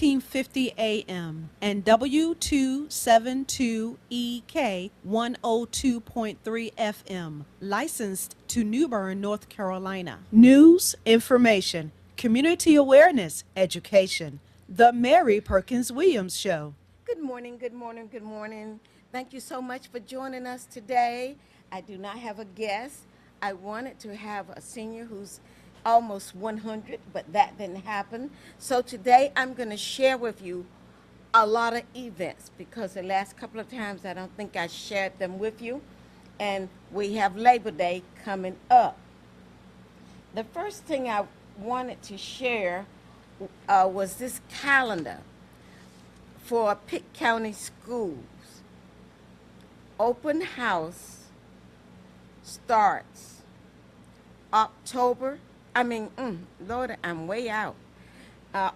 1450 AM and W272EK 102.3 FM, licensed to New Bern, North Carolina. News, information, community awareness, education. The Mary Perkins-Williams Show. Good morning, good morning, good morning. Thank you so much for joining us today. I do not have a guest. I wanted to have a senior who's almost 100, but that didn't happen. So today I'm going to share with you a lot of events because the last couple of times I don't think I shared them with you. And we have Labor Day coming up. The first thing I wanted to share was this calendar for Pitt County Schools. Open house starts Lord, I'm way out.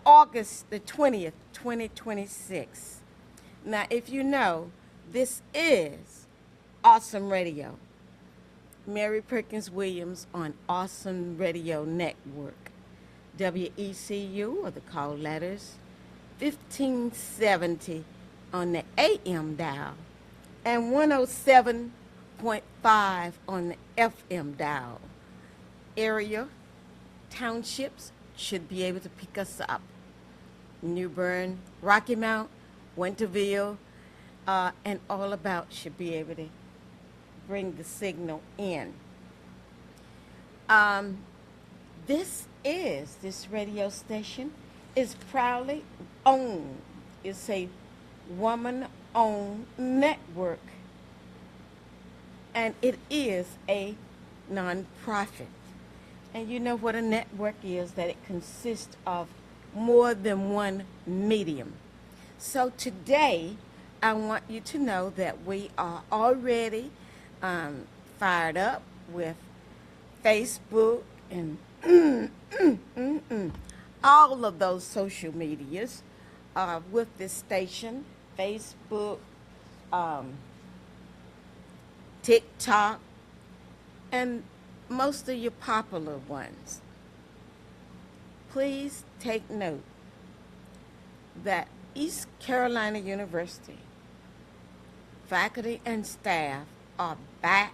August the 20th, 2026. Now, if you know, this is Awesome Radio. Mary Perkins-Williams on Awesome Radio Network. WECU, or the call letters, 1570 on the AM dial and 107.5 on the FM dial. Area townships should be able to pick us up. New Bern, Rocky Mount, Winterville, and all about should be able to bring the signal in. This radio station is proudly owned. It's a woman-owned network, and it is a nonprofit. And you know what a network is, that it consists of more than one medium. So today, I want you to know that we are already fired up with Facebook and all of those social medias with this station, Facebook, TikTok, and most of your popular ones. Please take note that East Carolina University faculty and staff are back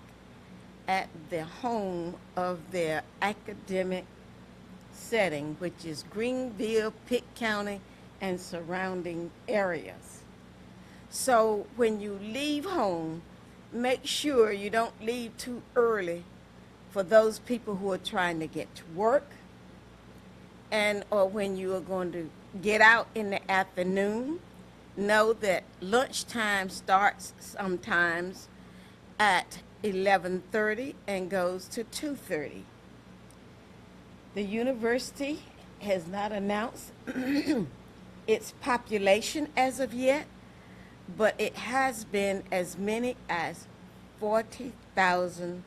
at the home of their academic setting, which is Greenville, Pitt County, and surrounding areas. So when you leave home, make sure you don't leave too early for those people who are trying to get to work, or when you are going to get out in the afternoon. Know that lunchtime starts sometimes at 11:30 and goes to 2:30. The university has not announced its population as of yet, but it has been as many as 40,000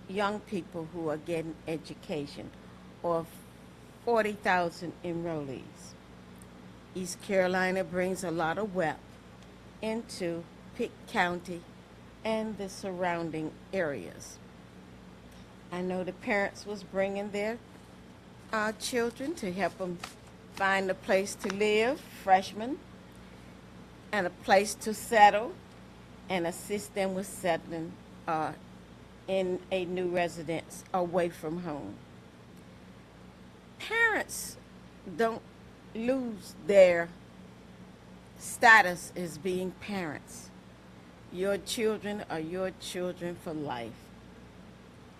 young people who are getting education, or 40,000 enrollees. East Carolina brings a lot of wealth into Pitt County and the surrounding areas. I know the parents was bringing their children to help them find a place to live, freshmen, and a place to settle, and assist them with settling in a new residence away from home. Parents don't lose their status as being parents. Your children are your children for life.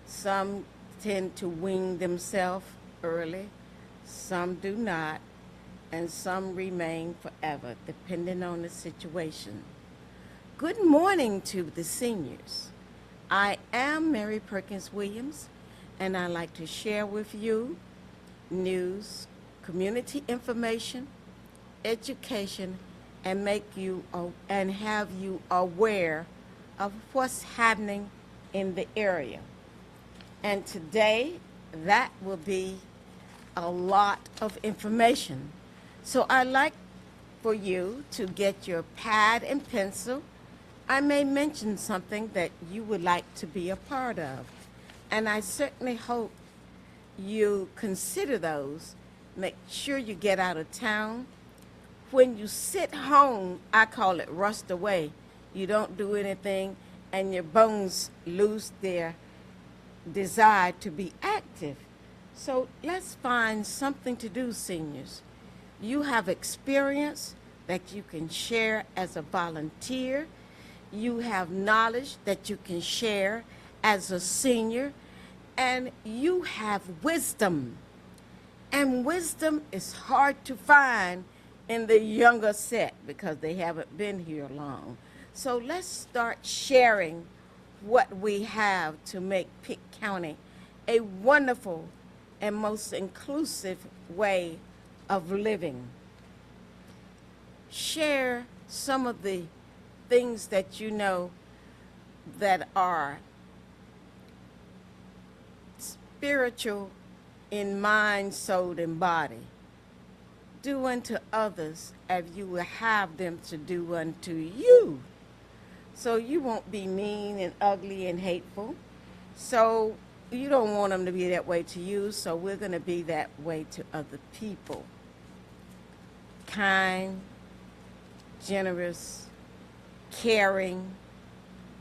Some tend to wean themselves early, some do not, and some remain forever, depending on the situation. Good morning to the seniors. I am Mary Perkins-Williams, and I'd like to share with you news, community information, education, and have you aware of what's happening in the area. And today, that will be a lot of information. So I'd like for you to get your pad and pencil. I may mention something that you would like to be a part of, and I certainly hope you consider those Make sure you get out of town. When you sit home, I call it rust away. You don't do anything, and your bones lose their desire to be active. So let's find something to do, seniors. You have experience that you can share as a volunteer. You have knowledge that you can share as a senior. And you have wisdom. And wisdom is hard to find in the younger set because they haven't been here long. So let's start sharing what we have to make Pitt County a wonderful and most inclusive way of living. Share some of the things that you know that are spiritual in mind, soul, and body. Do unto others as you will have them to do unto you. So you won't be mean and ugly and hateful. So you don't want them to be that way to you, so we're going to be that way to other people. Kind, generous, caring,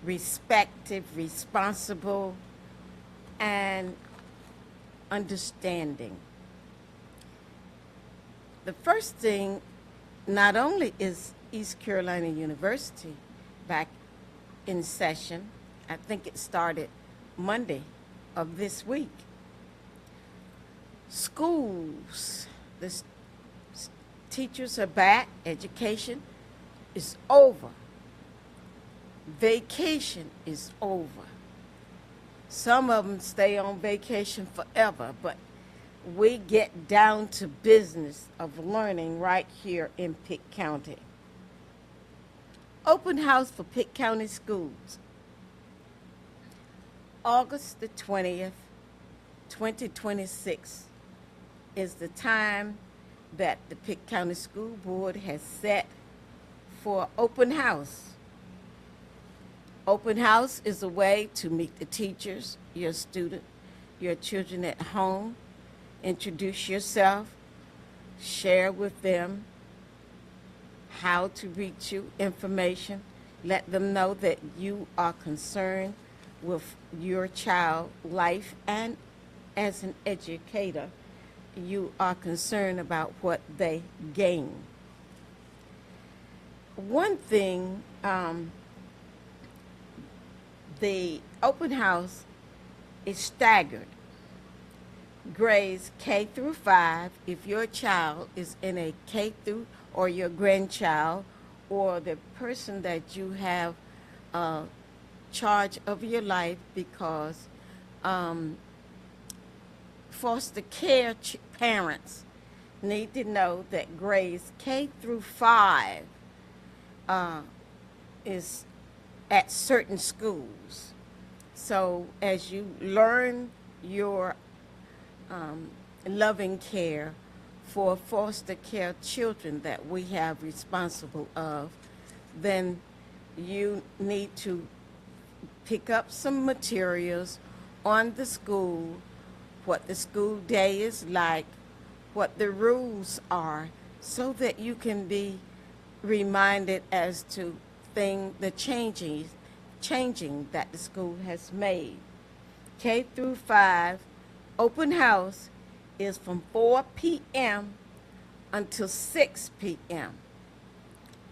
respectful, responsible, and understanding. The first thing, not only is East Carolina University back in session, I think it started Monday of this week. Schools, teachers are back, education is over. Vacation is over. Some of them stay on vacation forever, but we get down to business of learning right here in Pitt County. Open house for Pitt County schools. August the 20th, 2026 is the time that the Pitt County School Board has set for open house. Open house is a way to meet the teachers, your student, your children at home, introduce yourself, share with them how to reach you, information, let them know that you are concerned with your child's life, and as an educator, you are concerned about what they gain. One thing, the open house is staggered. Grades K through 5, if your child is in a K through, or your grandchild, or the person that you have charge of your life, because foster care parents need to know that grades K through 5 is at certain schools. So as you learn your loving care for foster care children that we have responsible of, then you need to pick up some materials on the school, what the school day is like, what the rules are, so that you can be reminded as to the changing that the school has made. K through 5 open house is from 4 p.m. until 6 p.m.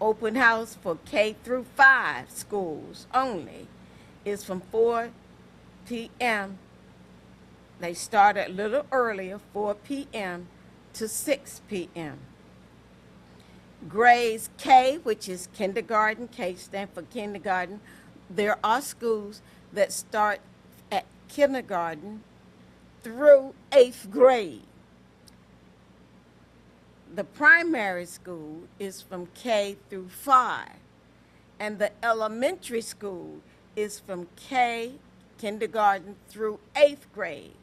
Open house for K through 5 schools only is from 4 p.m. They start a little earlier, 4 p.m. to 6 p.m. Grades K, which is kindergarten, K stands for kindergarten. There are schools that start at kindergarten through 8th grade. The primary school is from K through 5, and the elementary school is from K, kindergarten, through 8th grade.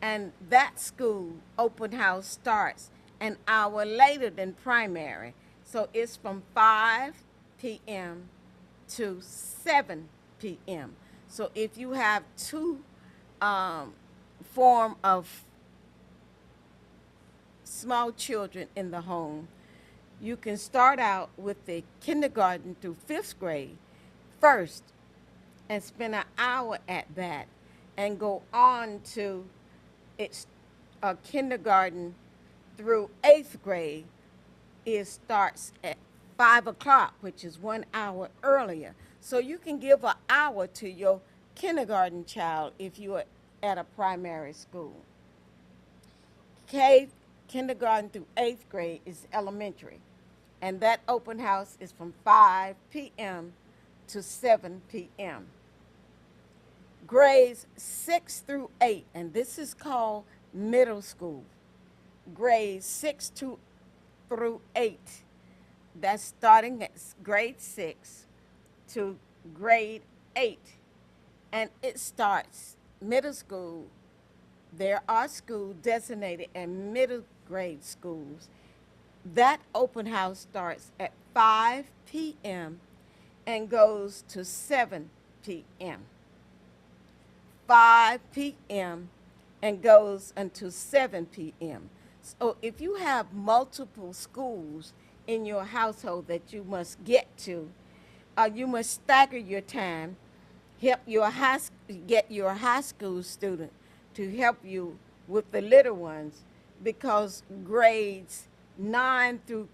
And that school open house starts an hour later than primary. So it's from 5 p.m. to 7 p.m. So if you have two form of small children in the home. You can start out with the kindergarten through fifth grade first and spend an hour at that and go on to its kindergarten through eighth grade. It starts at 5 o'clock, which is 1 hour earlier. So you can give an hour to your kindergarten child if you are at a primary school. K, kindergarten through eighth grade is elementary, and that open house is from 5 p.m. to 7 p.m. Grades 6 through 8, and this is called middle school. Grades 6 through 8, that's starting at grade 6 to grade 8, and it starts middle school. There are schools designated in middle grade schools. That open house starts at 5 p.m. and goes to 7 p.m. 5 p.m. and goes until 7 p.m. So if you have multiple schools in your household that you must get to, you must stagger your time, get your high school student to help you with the little ones, because grades 9 through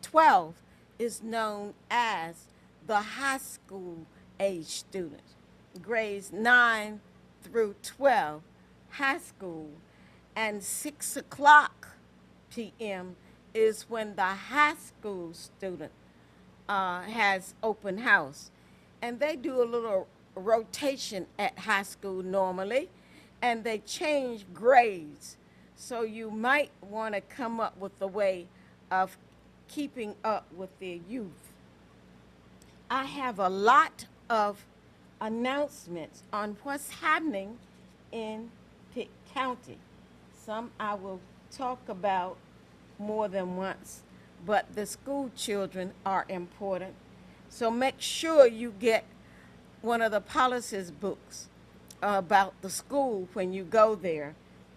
12 is known as the high school age students. Grades 9 through 12, high school, and 6 o'clock p.m. is when the high school student has open house. And they do a little rotation at high school normally, and they change grades. So you might want to come up with a way of keeping up with their youth. I have a lot of announcements on what's happening in Pitt County. Some I will talk about more than once, but the school children are important. So make sure you get one of the policies books about the school when you go there.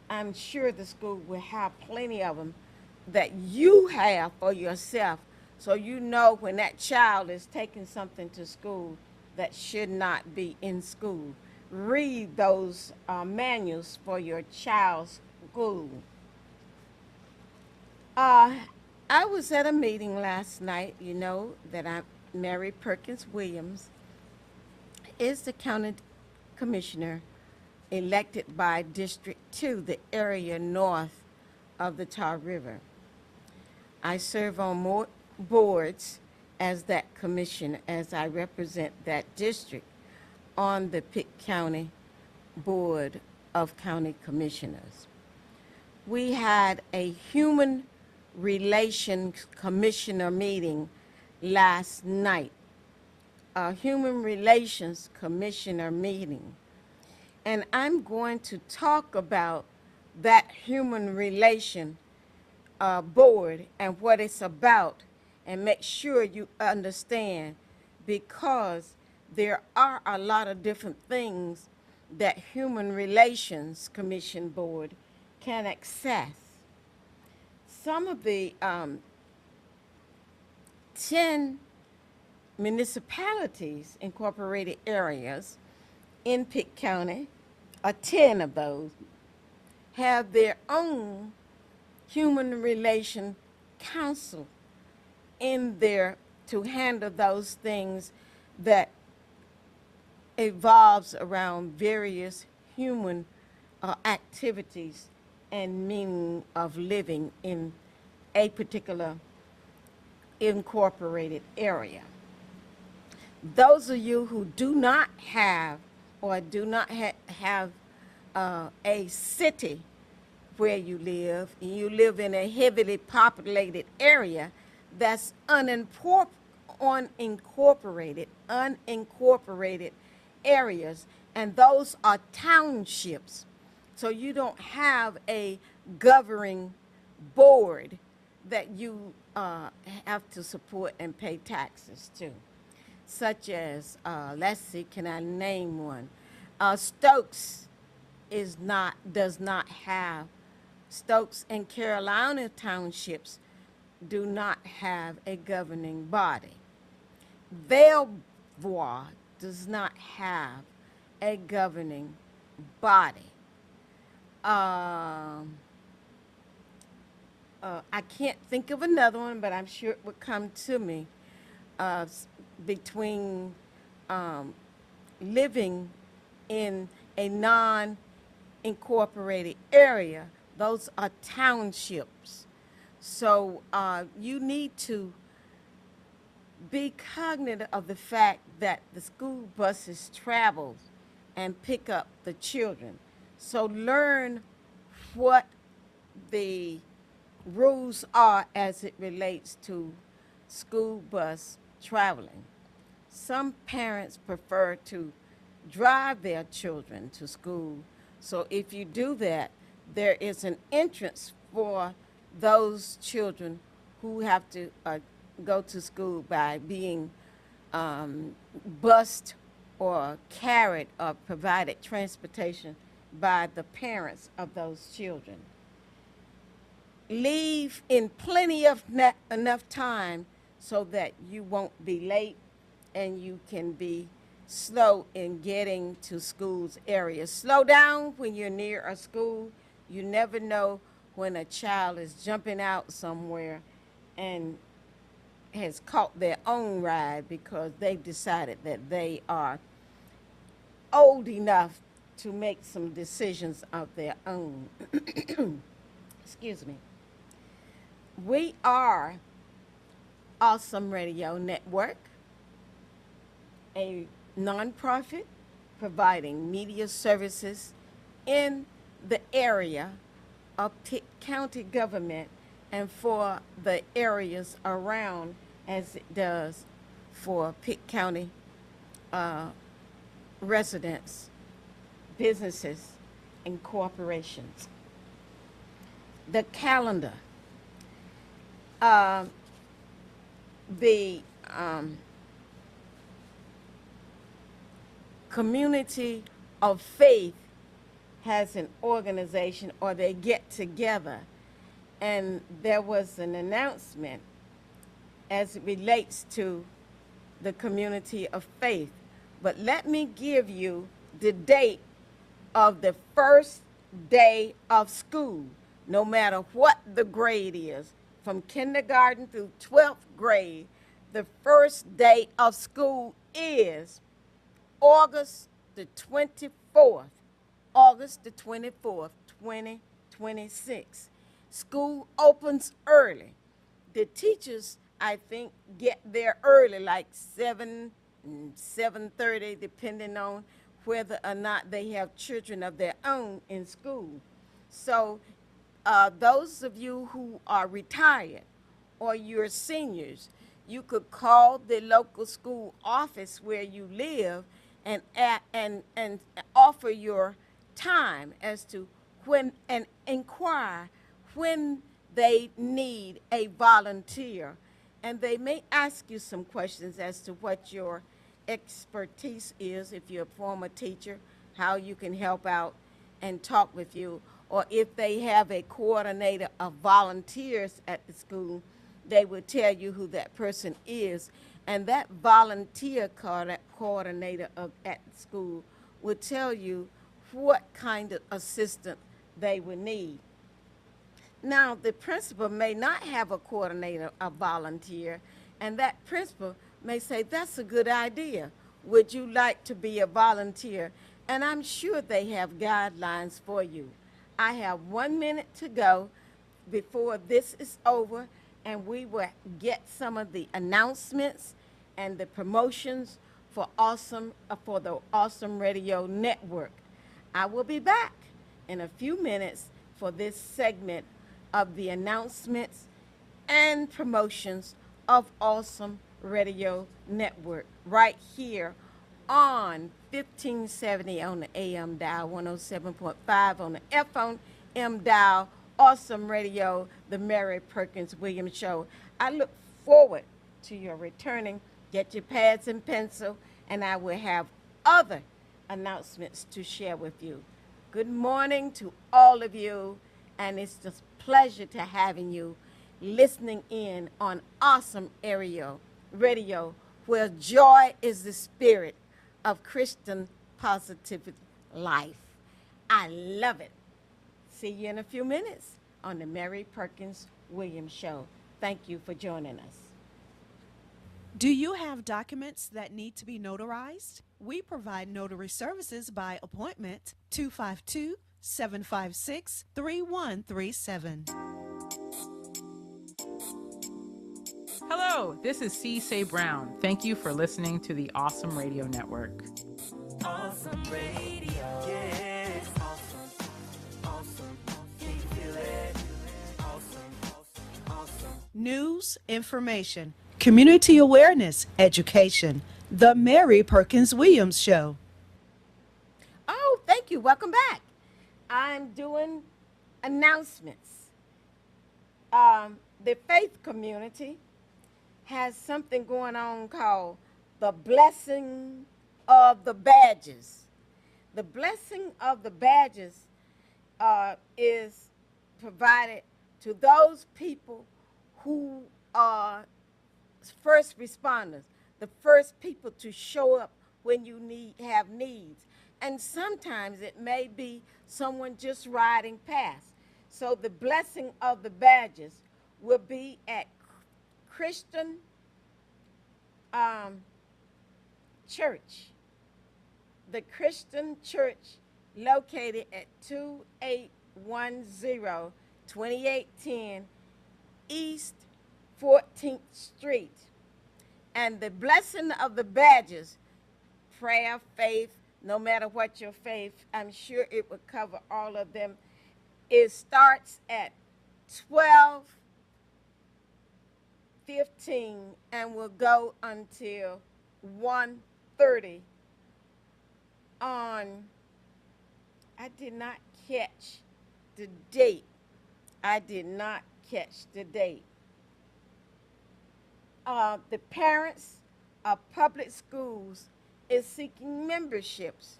I'm sure the school will have plenty of them that you have for yourself, so you know when that child is taking something to school that should not be in school. Read those manuals for your child's school. I was at a meeting last night. You know that Mary Perkins-Williams is the county commissioner elected by District 2, the area north of the Tar River. I serve on more boards as that commissioner, as I represent that district on the Pitt County Board of County Commissioners. We had a Human Relations Commissioner meeting last night, a Human Relations Commissioner meeting. And I'm going to talk about that Human Relation Board and what it's about, and make sure you understand, because there are a lot of different things that Human Relations Commission Board can access. Some of the 10 municipalities, incorporated areas in Pitt County, 10 of those, have their own Human Relation Council in there to handle those things that evolves around various human activities and meaning of living in a particular incorporated area. Those of you who do not have or do not have a city where you live, and you live in a heavily populated area that's unincorporated areas, and those are townships. So you don't have a governing board that you have to support and pay taxes to, such as, let's see, can I name one? Stokes does not have Stokes and Carolina townships do not have a governing body. Belvoir does not have a governing body. Um, I can't think of another one, but I'm sure it would come to me. Uh, Between um, living in a non incorporated area, those are townships. So you need to be cognizant of the fact that the school buses travel and pick up the children. So learn what the rules are as it relates to school bus traveling. Some parents prefer to drive their children to school. So if you do that, there is an entrance for those children who have to go to school by being bused or carried or provided transportation by the parents of those children. Leave in plenty of enough time so that you won't be late and you can be slow in getting to school's area. Slow down when you're near a school. You never know when a child is jumping out somewhere and has caught their own ride because they've decided that they are old enough to make some decisions of their own. Excuse me. We are Awesome Radio Network, a nonprofit providing media services in the area of Pitt County government and for the areas around as it does for Pitt County residents, businesses, and corporations. The calendar. The community of faith has an organization or they get together, and there was an announcement as it relates to the community of faith. But let me give you the date of the first day of school, no matter what the grade is, from kindergarten through 12th grade. The first day of school is August the 24th, August the 24th, 2026. School opens early. The teachers, I think, get there early, like 7:30, depending on whether or not they have children of their own in school. So those of you who are retired or you're seniors, you could call the local school office where you live and offer your time as to when and inquire when they need a volunteer. And they may ask you some questions as to what your expertise is, if you're a former teacher, how you can help out and talk with you. Or if they have a coordinator of volunteers at the school, they will tell you who that person is. And that volunteer coordinator at the school will tell you what kind of assistant they will need. Now, the principal may not have a coordinator, a volunteer, and that principal may say, that's a good idea. Would you like to be a volunteer? And I'm sure they have guidelines for you. I have 1 minute to go before this is over, and we will get some of the announcements and the promotions for the Awesome Radio Network. I will be back in a few minutes for this segment of the announcements and promotions of Awesome Radio Network right here on 1570 on the AM dial, 107.5 on the FM dial. Awesome Radio, the Mary Perkins-Williams Show. I look forward to your returning. Get your pads and pencil, and I will have other announcements to share with you. Good morning to all of you, And it's just pleasure to having you listening in on awesome radio where joy is the spirit of Christian positivity life. I love it. See you in a few minutes on the Mary Perkins-Williams Show. Thank you for joining us. Do you have documents that need to be notarized? We provide notary services by appointment 252 756 3137. Hello, this is C. Say Brown. Thank you for listening to the Awesome Radio Network. Awesome radio. Yeah. Awesome. Awesome. Can you feel it? Awesome. News, information, community awareness, education. The Mary Perkins-Williams Show. Oh, thank you. Welcome back. I'm doing announcements. The faith community has something going on called the Blessing of the Badges. The Blessing of the Badges is provided to those people who are first responders, the first people to show up when you have needs. And sometimes it may be someone just riding past. So the Blessing of the Badges will be at Christian Church. The Christian Church located at 2810 2810 East 14th Street. And the Blessing of the Badges, prayer, faith, no matter what your faith, I'm sure it would cover all of them. It starts at 12:15 and will go until 1:30 on, I did not catch the date. The parents of public schools is seeking memberships.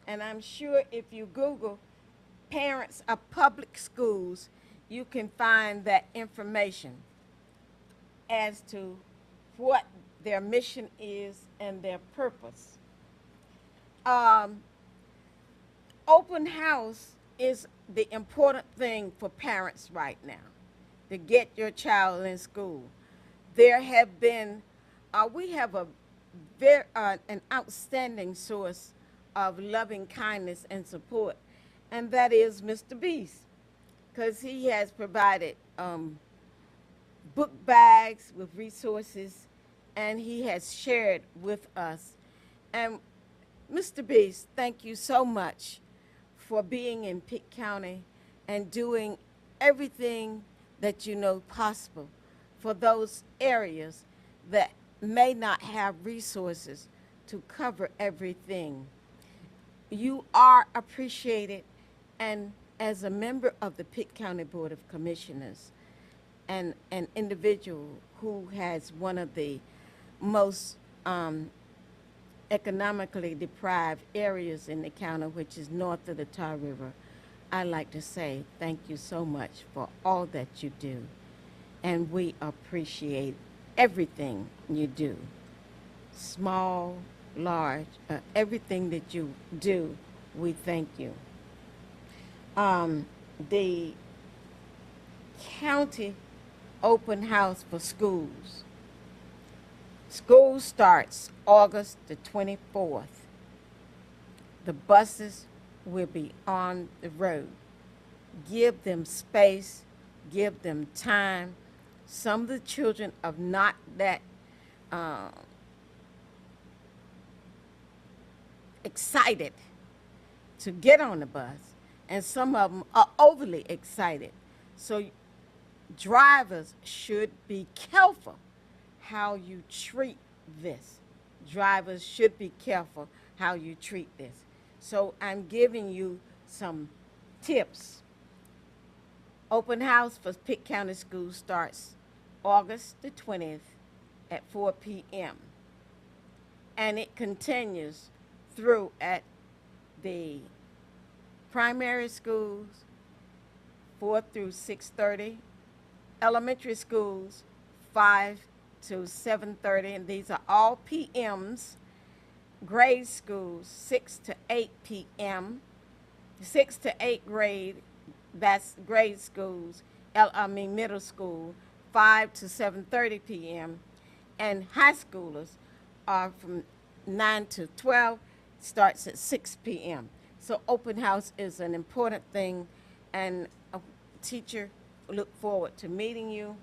And I'm sure if you Google parents of public schools, you can find that information as to what their mission is and their purpose. Open house is the important thing for parents right now to get your child in school. There have been, we have an outstanding source of loving kindness and support, and that is Mr. Beast, because he has provided book bags with resources, and he has shared with us. And Mr. Beast, thank you so much for being in Pitt County and doing everything that you know possible for those areas that may not have resources to cover everything. You are appreciated, and as a member of the Pitt County Board of Commissioners and an individual who has one of the most economically deprived areas in the county, which is north of the Tar River, I'd like to say thank you so much for all that you do. And we appreciate everything you do, small, large, everything that you do, we thank you. The county open house for schools. School starts August the 24th. The buses will be on the road. Give them space, give them time. Some of the children are not that excited to get on the bus, and some of them are overly excited. So drivers should be careful how you treat this. Drivers should be careful how you treat this. So I'm giving you some tips. Open house for Pitt County Schools starts August the 20th at 4 p.m. And it continues through at the primary schools, 4 through 6:30. Elementary schools, 5 to 7:30, and these are all PMs. Grade schools, 6 to 8 p.m. 6 to 8 grade, that's grade schools, middle school, 5 to 7:30 p.m. And high schoolers are from 9 to 12, starts at 6 p.m. So open house is an important thing, and a teacher look forward to meeting you,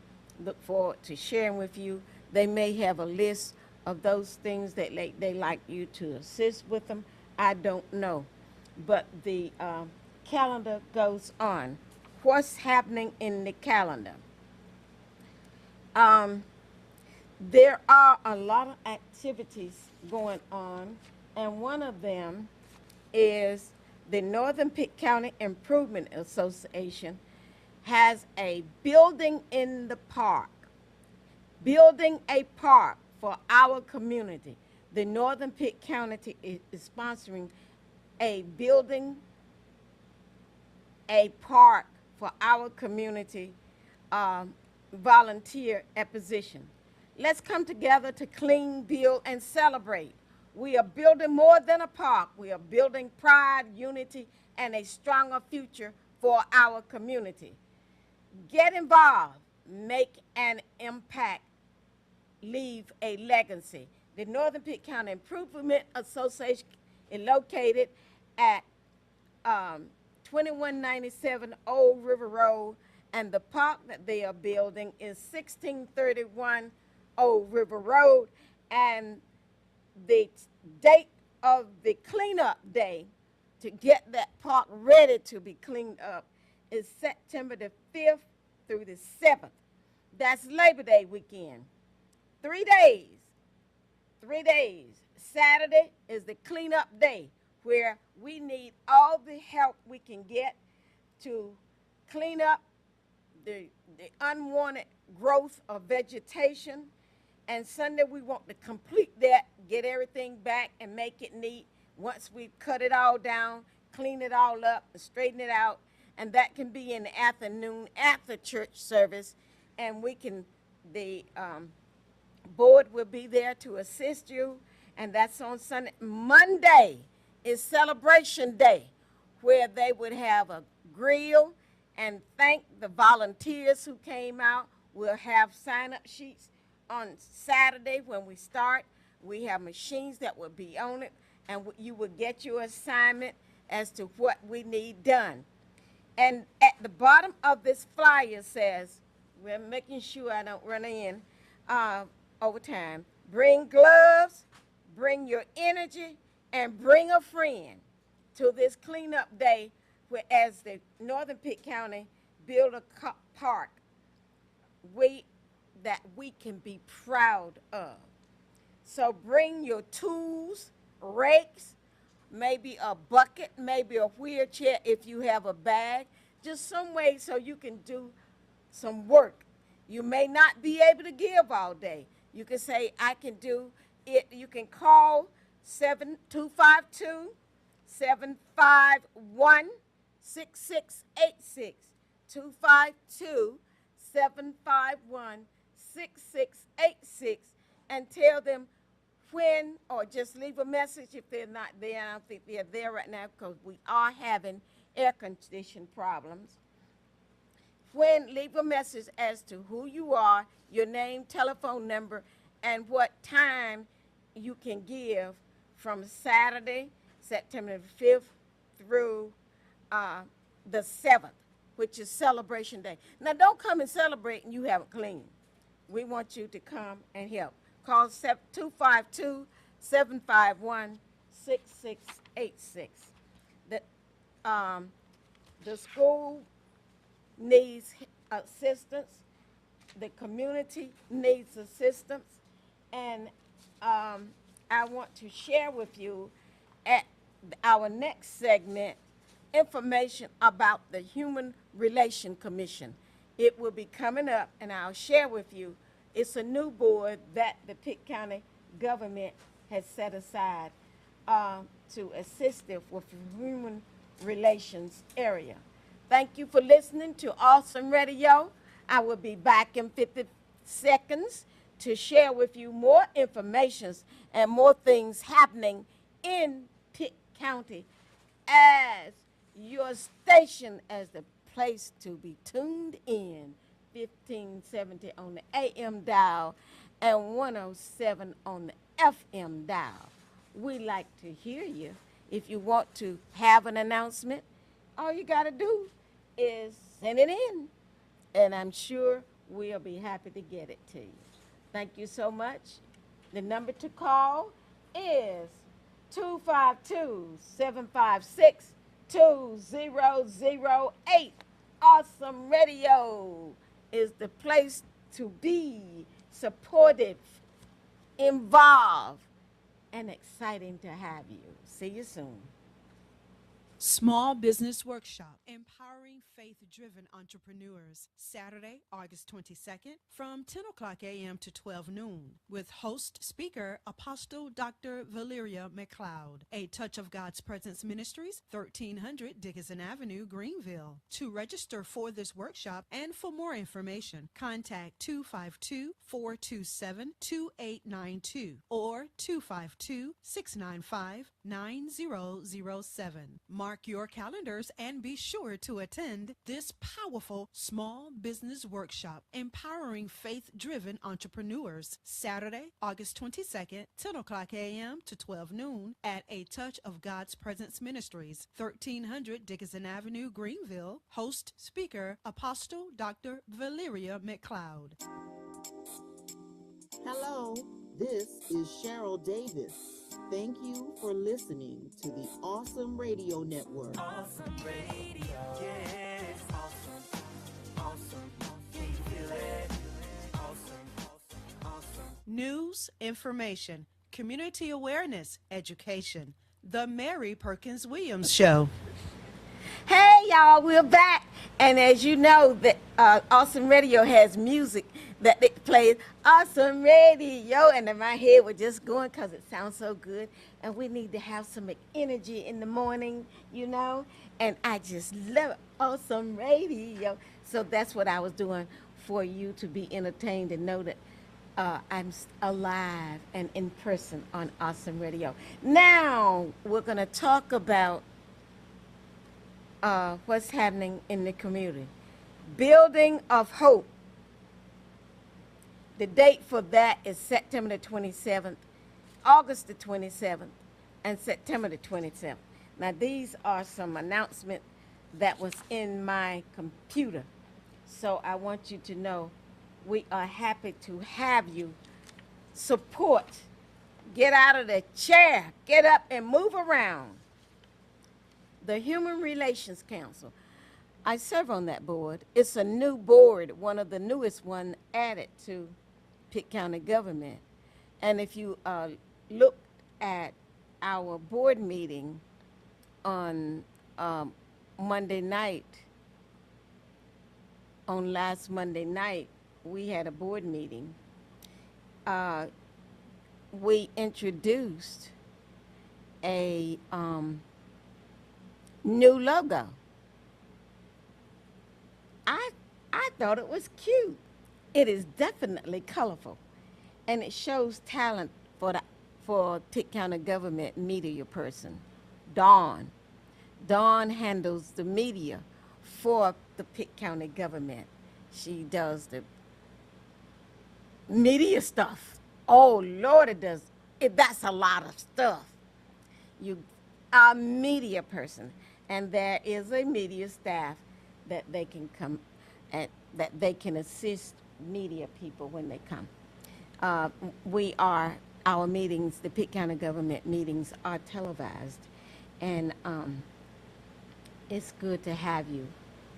look forward to sharing with you. They may have a list of those things that they like you to assist with them. I don't know. But the calendar goes on. What's happening in the calendar? There are a lot of activities going on, and one of them is the Northern Pitt County Improvement Association has a building in the park, building a park for our community. The Northern Pitt County is sponsoring a building, a park for our community, volunteer position. Let's come together to clean, build, and celebrate. We are building more than a park. We are building pride, unity, and a stronger future for our community. Get involved, make an impact, leave a legacy. The Northern Pitt County Improvement Association is located at 2197 Old River Road, and the park that they are building is 1631 Old River Road, and the date of the cleanup day to get that park ready to be cleaned up is September the 5th through the 7th. That's Labor Day weekend. 3 days. 3 days. Saturday is the cleanup day where we need all the help we can get to clean up the unwanted growth of vegetation. And Sunday we want to complete that, get everything back and make it neat. Once we've cut it all down, clean it all up, straighten it out, and that can be in the afternoon after church service. And we can, the board will be there to assist you, and that's on Sunday. Monday is celebration day, where they would have a grill and thank the volunteers who came out. We'll have sign-up sheets on Saturday when we start. We have machines that will be on it, and you will get your assignment as to what we need done. And at the bottom of this flyer says, we're making sure I don't run in over time, bring gloves, bring your energy, and bring a friend to this cleanup day, where as the Northern Pitt County build a park that we can be proud of. So bring your tools, rakes, maybe a bucket, maybe a wheelchair if you have a bag, just some way so you can do some work. You may not be able to give all day. You can say, I can do it. You can call 252-751-6686, 252-751-6686, and tell them when, or just leave a message if they're not there. I don't think they're there right now because we are having air condition problems. When, leave a message as to who you are, your name, telephone number, and what time you can give from Saturday, September 5th through the 7th, which is celebration day. Now, don't come and celebrate and you haven't cleaned. We want you to come and help. Call 252-751-6686. The school needs assistance. The community needs assistance. And I want to share with you at our next segment information about the Human Relation Commission. It will be coming up, and I'll share with you. It's a new board that the Pitt County government has set aside to assist them with the human relations area. Thank you for listening to Awesome Radio. I will be back in 50 seconds to share with you more information and more things happening in Pitt County as your station as the place to be tuned in. 1570 on the AM dial and 107 on the FM dial. We like to hear you. If you want to have an announcement, all you got to do is send it in, and I'm sure we'll be happy to get it to you. Thank you so much. The number to call is 252-756-2008. Awesome Radio is the place to be, supportive, involved, and exciting to have you. See you soon. Small Business Workshop, Empowering Faith-Driven Entrepreneurs, Saturday, August 22nd, from 10 o'clock a.m. to 12 noon, with host speaker Apostle Dr. Valeria McLeod. A Touch of God's Presence Ministries, 1300 Dickinson Avenue, Greenville. To register for this workshop and for more information, contact 252-427-2892 or 252-695-9007. Mark your calendars and be sure to attend this powerful small business workshop, Empowering Faith-Driven Entrepreneurs, Saturday, August 22nd, 10 o'clock a.m. to 12 noon at A Touch of God's Presence Ministries, 1300 Dickinson Avenue, Greenville. Host speaker, Apostle Dr. Valeria McLeod. Hello, this is Cheryl Davis. Thank you for listening to the Awesome Radio Network. Awesome Radio, yes, awesome, awesome. Can you feel it? Awesome, awesome. News, information, community awareness, education. The Mary Perkins-Williams Show. Hey, y'all, we're back. And as you know, that Awesome Radio has music that it plays. Awesome Radio. And then my head was just going because it sounds so good. And we need to have some energy in the morning, you know. And I just love it. Awesome Radio. So that's what I was doing for you to be entertained and know that I'm alive and in person on Awesome Radio. Now, we're going to talk about what's happening in the community. Building of Hope. The date for that is September the 27th, August the 27th, and September the 27th. Now, these are some announcements that was in my computer. So I want you to know we are happy to have you support. Get out of the chair. Get up and move around. The Human Relations Council. I serve on that board. It's a new board, one of the newest one added to Pitt County government. And if you look at our board meeting on Monday night, on last Monday night, we had a board meeting. We introduced a new logo. I thought it was cute. It is definitely colorful, and it shows talent for Pitt County government media person, Dawn. Dawn handles the media for the Pitt County government. She does the media stuff. Oh Lord, it does. That's a lot of stuff. You are a media person, and there is a media staff that they can come and that they can assist media people when they come. Our meetings, the Pitt County government meetings are televised, and it's good to have you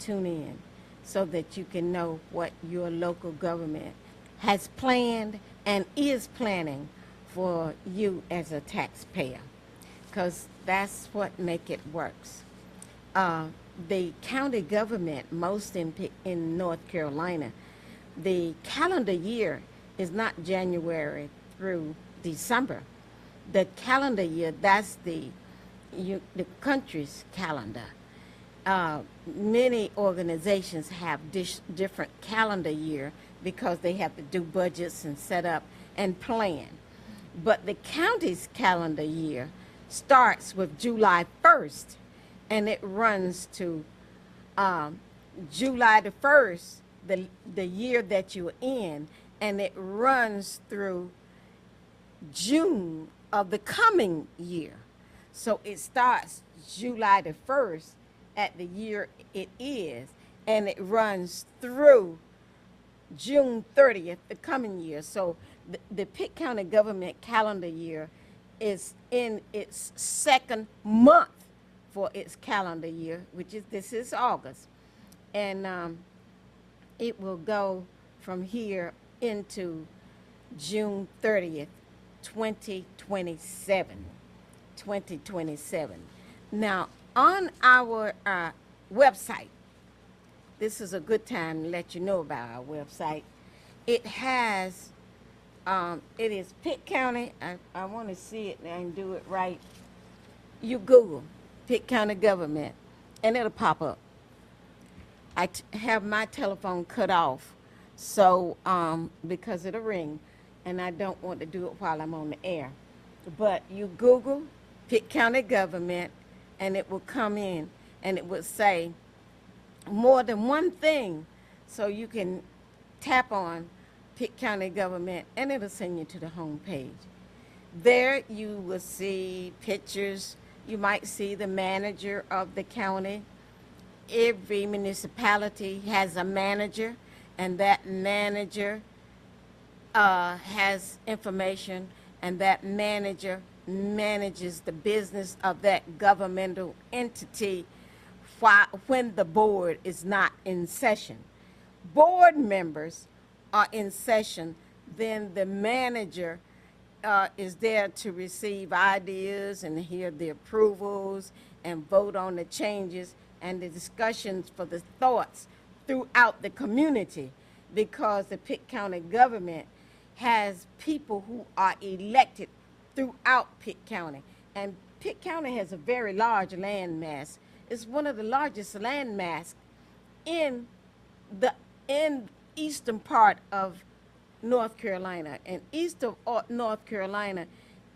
tune in so that you can know what your local government has planned and is planning for you as a taxpayer, because that's what make it works. The county government, most in North Carolina, the calendar year is not January through December. The calendar year, that's the country's calendar. Many organizations have different calendar year because they have to do budgets and set up and plan. But the county's calendar year starts with July 1st, and it runs to July the 1st, the year that you're in, and it runs through June of the coming year. So it starts July the 1st at the year it is, and it runs through June 30th the coming year. So the Pitt County government calendar year is in its second month for its calendar year, which is this is August. And it will go from here into June 30th, 2027. 2027. Now, on our website, this is a good time to let you know about our website. It has, it is Pitt County. I want to see it and do it right. You Google Pitt County government, and it'll pop up. I have my telephone cut off, so because it'll ring, and I don't want to do it while I'm on the air. But you Google Pitt County government, and it will come in, and it will say more than one thing, so you can tap on Pitt County government, and it'll send you to the home page. There you will see pictures. You might see the manager of the county. Every municipality has a manager, and that manager has information, and that manager manages the business of that governmental entity when the board is not in session. Board members are in session, then the manager is there to receive ideas and hear the approvals and vote on the changes and the discussions for the thoughts throughout the community, because the Pitt County government has people who are elected throughout Pitt County. And Pitt County has a very large land mass. It's one of the largest land mass in the eastern part of North Carolina. And east of North Carolina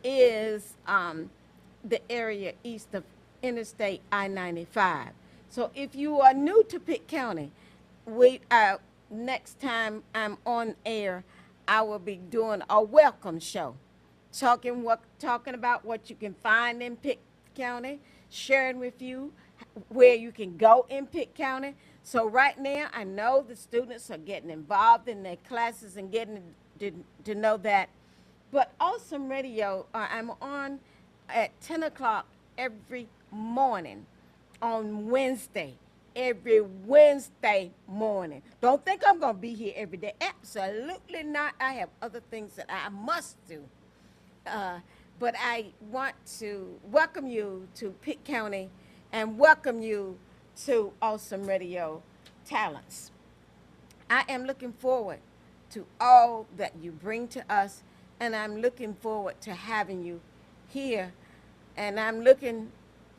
is the area east of Interstate I-95. So if you are new to Pitt County, next time I'm on air, I will be doing a welcome show, talking about what you can find in Pitt County, sharing with you where you can go in Pitt County. So right now, I know the students are getting involved in their classes and getting to know that. But Awesome Radio, I'm on at 10 o'clock every morning on Wednesday. Every Wednesday morning. Don't think I'm going to be here every day. Absolutely not. I have other things that I must do. But I want to welcome you to Pitt County and welcome you to Awesome Radio Talents. I am looking forward to all that you bring to us, and I'm looking forward to having you here, and I'm looking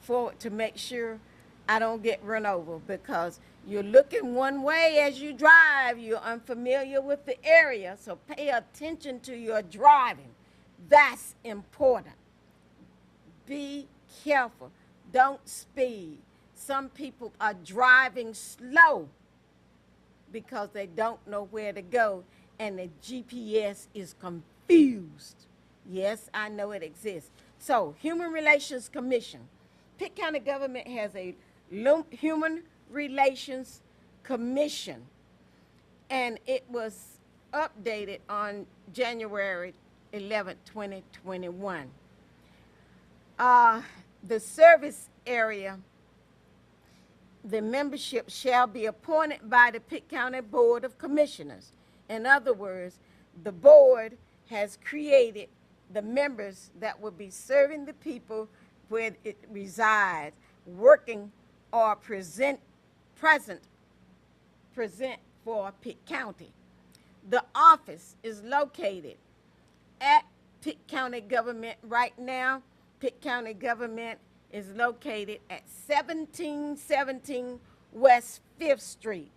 forward to make sure I don't get run over, because you're looking one way as you drive. You're unfamiliar with the area, so pay attention to your driving. That's important. Be careful. Don't speed. Some people are driving slow because they don't know where to go, and the GPS is confused. Yes, I know it exists. So, Human Relations Commission. Pitt County government has a Human Relations Commission, and it was updated on January 11, 2021. The service area, the membership shall be appointed by the Pitt County Board of Commissioners. In other words, the board has created the members that will be serving the people where it resides, working or present for Pitt County. The office is located at Pitt County government right now. Pitt County government is located at 1717 West 5th Street.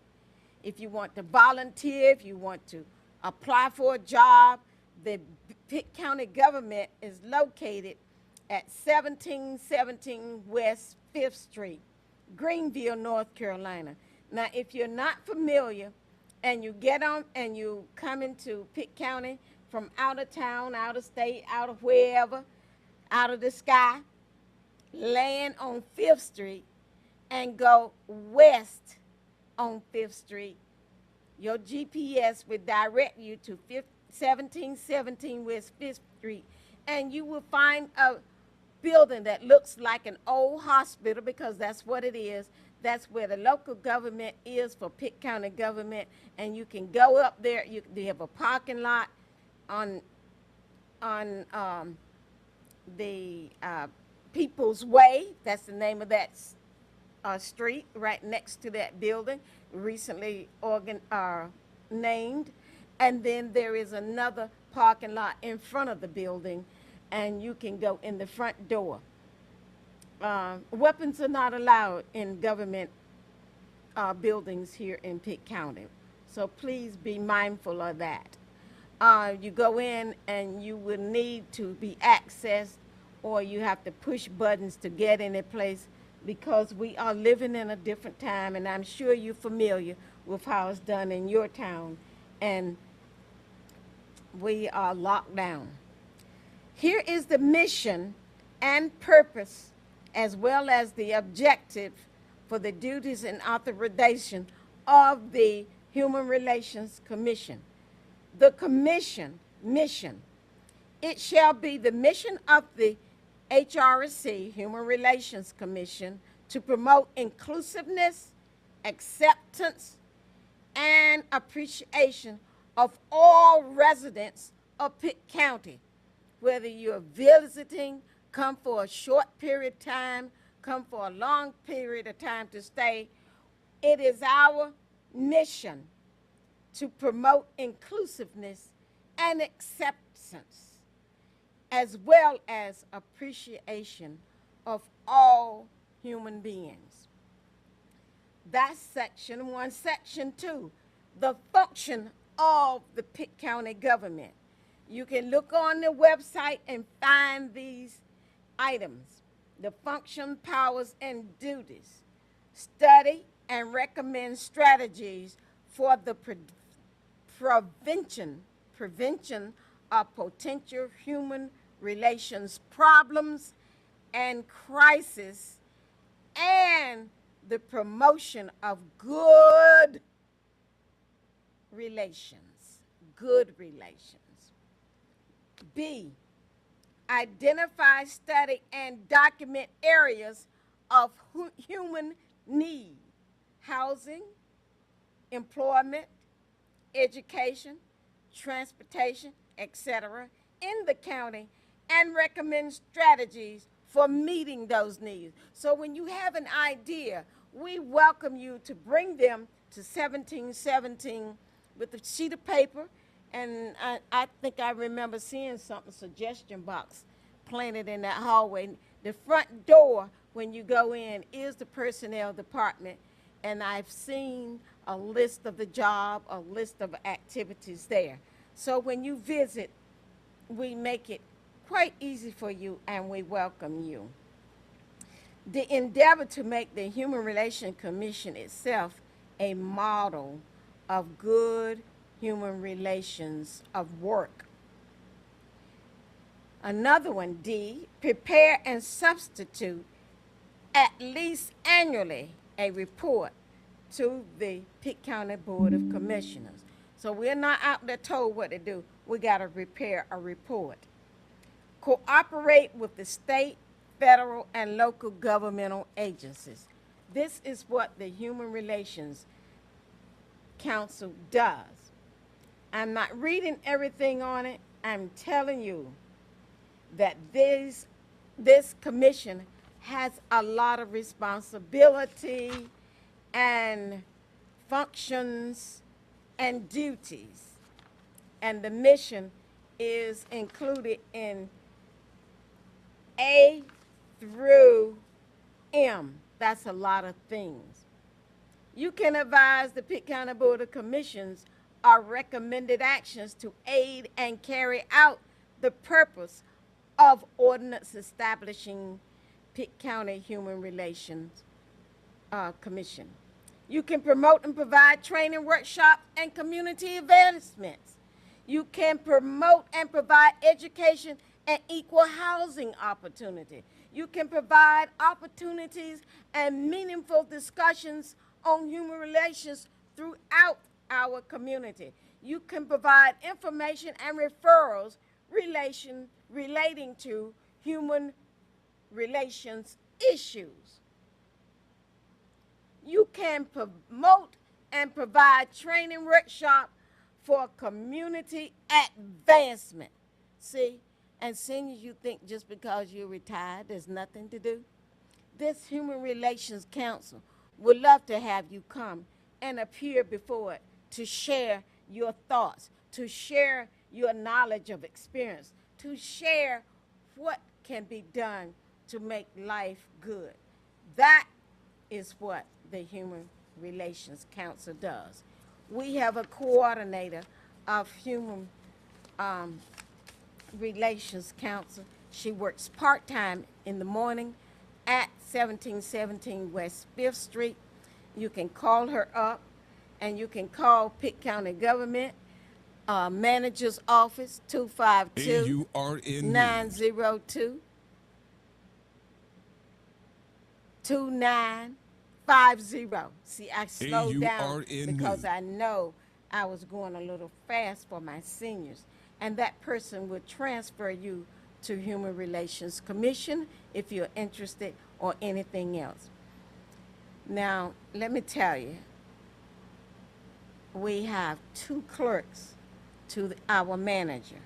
If you want to volunteer, if you want to apply for a job, the Pitt County government is located at 1717 West 5th Street, Greenville, North Carolina. Now, if you're not familiar and you get on and you come into Pitt County from out of town, out of state, out of wherever, out of the sky, land on 5th Street and go west on 5th Street, your GPS will direct you to 1717 West 5th Street, and you will find a building that looks like an old hospital, because that's what it is. That's where the local government is for Pitt County government, and you can go up there. They have a parking lot on the People's Way. That's the name of that street right next to that building, recently named. And then there is another parking lot in front of the building, and you can go in the front door. Weapons are not allowed in government buildings here in Pitt County, so please be mindful of that. You go in and you will need to be accessed, or you have to push buttons to get in a place, because we are living in a different time, and I'm sure you're familiar with how it's done in your town, and we are locked down. Here is the mission and purpose, as well as the objective for the duties and authorization of the Human Relations Commission. The commission mission. It shall be the mission of the HRC, Human Relations Commission, to promote inclusiveness, acceptance, and appreciation of all residents of Pitt County, whether you're visiting, come for a short period of time, come for a long period of time to stay. It is our mission to promote inclusiveness and acceptance, as well as appreciation of all human beings. That's section one. Section two, the function of the Pitt County government. You can look on the website and find these items: the function, powers, and duties. Study and recommend strategies for the prevention of potential human relations problems and crisis, and the promotion of good relations. Good relations. B, identify, study, and document areas of human need: housing, employment, education, transportation, etc., in the county, and recommend strategies for meeting those needs. So when you have an idea, we welcome you to bring them to 1717 with a sheet of paper. And I think I remember seeing something, suggestion box planted in that hallway. The front door, when you go in, is the personnel department. And I've seen a list of the job, a list of activities there. So when you visit, we make it quite easy for you, and we welcome you. The endeavor to make the Human Relations Commission itself a model of good human relations of work. Another one, D, prepare and substitute at least annually a report to the Pitt County Board of Commissioners. So we're not out there told what to do. We got to prepare a report. Cooperate with the state, federal, and local governmental agencies. This is what the Human Relations Council does. I'm not reading everything on it. I'm telling you that this commission has a lot of responsibility and functions and duties. And the mission is included in A through M. That's a lot of things. You can advise the Pitt County Board of Commissions our recommended actions to aid and carry out the purpose of ordinance establishing Pitt County Human Relations Commission. You can promote and provide training workshops and community advancements. You can promote and provide education and equal housing opportunity. You can provide opportunities and meaningful discussions on human relations throughout our community. You can provide information and referrals relating to human relations issues. You can promote and provide training workshop for community advancement. See, and seniors, you think just because you're retired, there's nothing to do? This Human Relations Council would love to have you come and appear before it to share your thoughts, to share your knowledge of experience, to share what can be done to make life good. That is what the Human Relations Council does. We have a coordinator of Human Relations Council. She works part-time in the morning at 1717 West 5th Street. You can call her up, and you can call Pitt County Government Manager's Office, 252-902-2950. See, I slowed down because I know I was going a little fast for my seniors. And that person would transfer you to Human Relations Commission if you're interested or anything else. Now, let me tell you, we have 2 clerks to our manager.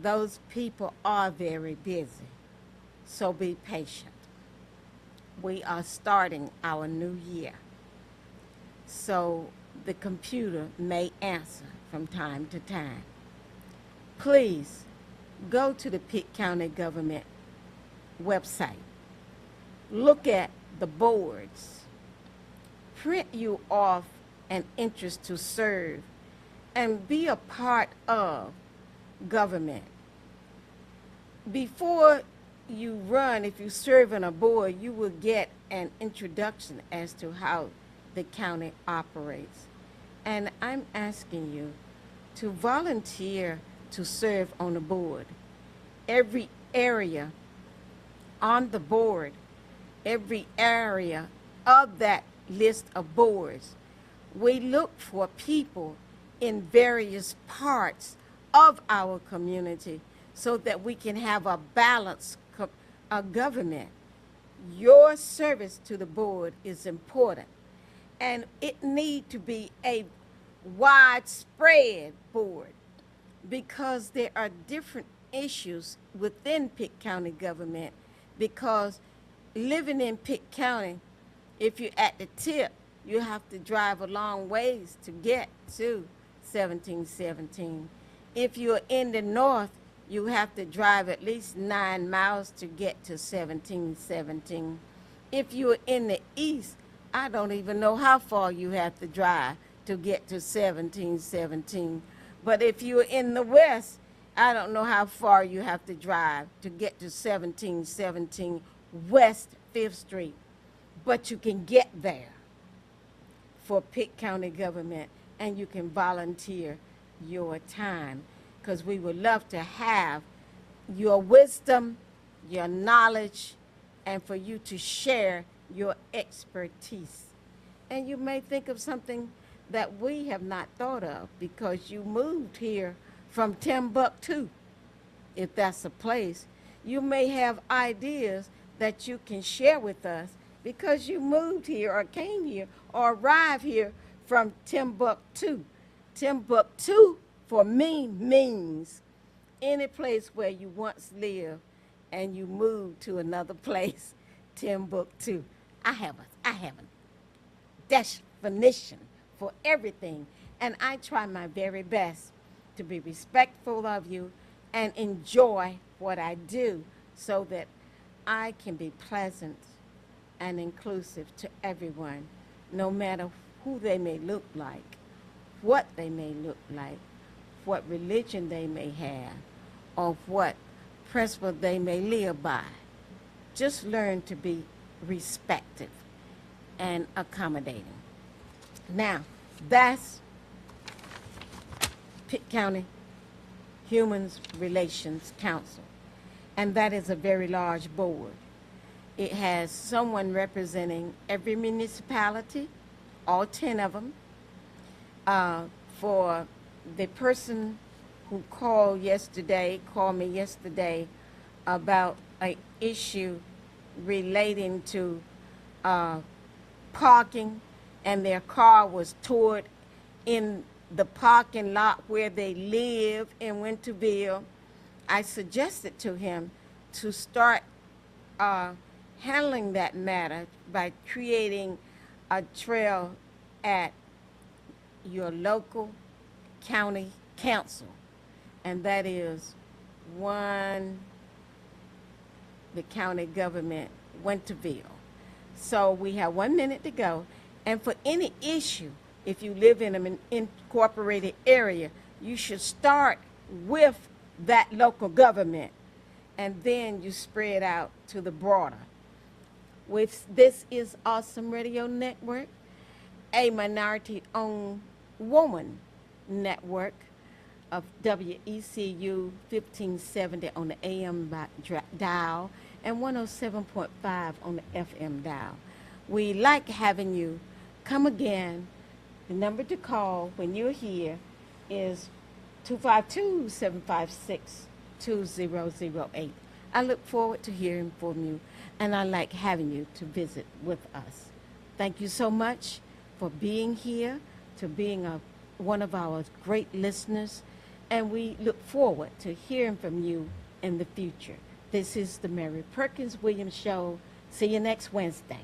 Those people are very busy, so be patient. We are starting our new year, so the computer may answer from time to time. Please go to the Pitt County Government website. Look at the boards. Print you off an interest to serve and be a part of government. Before you run, if you serve on a board, you will get an introduction as to how the county operates. And I'm asking you to volunteer to serve on the board. Every area on the board, every area of that list of boards, we look for people in various parts of our community so that we can have a balanced government. Your service to the board is important, and it need to be a widespread board because there are different issues within Pitt County government, because living in Pitt County, if you're at the tip, you have to drive a long ways to get to 1717. If you're in the north, you have to drive at least 9 miles to get to 1717. If you're in the east, I don't even know how far you have to drive to get to 1717. But if you're in the west, I don't know how far you have to drive to get to 1717 West 5th Street. But you can get there for Pitt County government, and you can volunteer your time, because we would love to have your wisdom, your knowledge, and for you to share your expertise. And you may think of something that we have not thought of because you moved here from Timbuktu, if that's a place. You may have ideas that you can share with us because you moved here or came here or arrived here from Timbuktu. Timbuktu for me means any place where you once lived and you moved to another place. Timbuktu. I have a definition for everything, and I try my very best to be respectful of you and enjoy what I do so that I can be pleasant and inclusive to everyone, no matter who they may look like, what they may look like, what religion they may have, or what principle they may live by. Just learn to be respectful and accommodating. Now, that's Pitt County Human Relations Council, and that is a very large board. It has someone representing every municipality, all 10 of them. For the person who called me yesterday about an issue relating to parking, and their car was towed in the parking lot where they live in Winterville. I suggested to him to start handling that matter by creating a trail at your local county council, and that is the county government, Winterville. So we have 1 minute to go, and for any issue, if you live in an incorporated area, you should start with that local government, and then you spread out to the broader. This is Awesome Radio Network, a minority-owned woman network of WECU 1570 on the AM dial and 107.5 on the FM dial. We like having you come again. The number to call when you're here is 252-756-2008. I look forward to hearing from you, and I like having you to visit with us. Thank you so much for being here, to being one of our great listeners, and we look forward to hearing from you in the future. This is the Mary Perkins-Williams Show. See you next Wednesday.